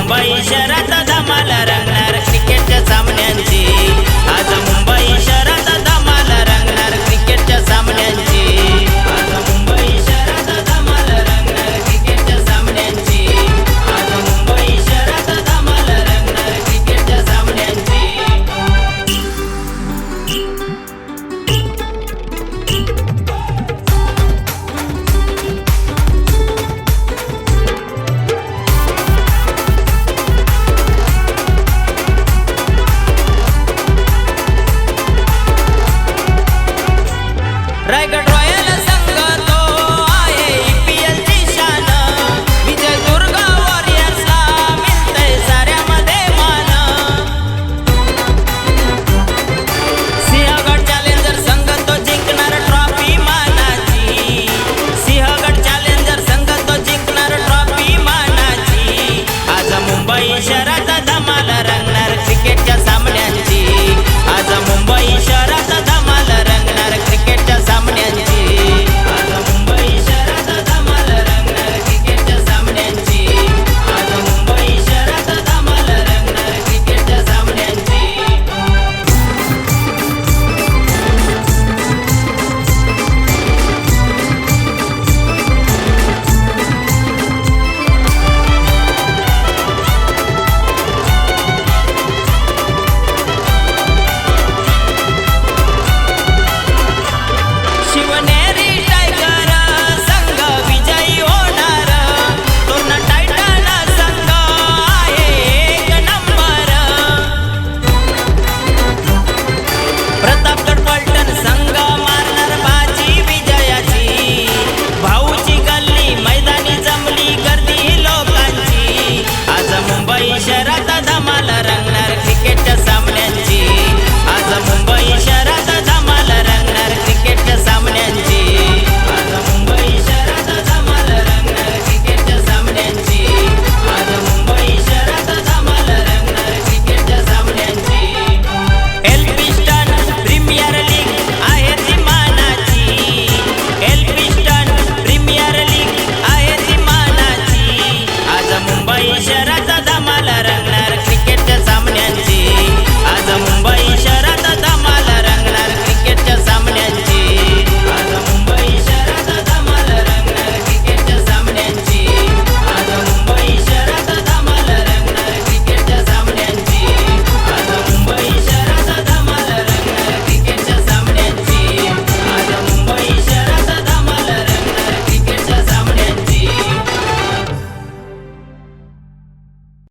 मुंबई शहरात धमाल रंगणार क्रिकेटच्या सामन्यांची। आज मुंबई शहरात धमाल रंगणार क्रिकेटच्या सामन्यांची। आज मुंबई शहरात धमाल रंगणार क्रिकेटच्या सामन्यांची। आज मुंबई शहरात धमाल रंगणार क्रिकेटच्या सामन्यांची। रायगड रॉयल संघ तो आहे IPL ची शान। विजयदुर्ग वॉरियर्सला मिळतंय साऱ्यामध्ये मान। सिंहगड चॅलेंजर संघ तो जिंकणार ट्रॉफी मानाची। सिंहगड चॅलेंजर संघ तो जिंकणार ट्रॉफी मानाची। आज मुंबई शहरात धमाल रंगणार क्रिकेटच्या सामन्यांची। आज मुंबई शहरात धमाल रंगणार क्रिकेटच्या सामन्यांची। आज मुंबई शहरात धमाल रंगणार क्रिकेटच्या सामन्यांची। आज मुंबई शहरात धमाल रंगणार क्रिकेटच्या सामन्यांची। शिवनेरी टायगर संघ विजयी होणार। तोरणा टायटन संघ आहे एक नंबर। प्रतापगड पलटण संघ मारणार बाजी विजयाची। भाऊची गल्ली मैदानी जमली गर्दी लोकांची। आज मुंबई शहरात धमाल रंगणार क्रिकेटच्या सामन्यांची। आज मुंबई शहरात धमाल रंगणार क्रिकेटच्या सामन्यांची। आज मुंबई शहरात धमाल रंगणार क्रिकेटच्या सामन्यांची। आज मुंबई शहरात धमाल रंगणार क्रिकेटच्या सामन्यांची। एल्फिस्टन प्रीमियर लीग आहे ती मानाची। एल्फिस्टन प्रीमियर लीग आहे ती मानाची। आज मुंबई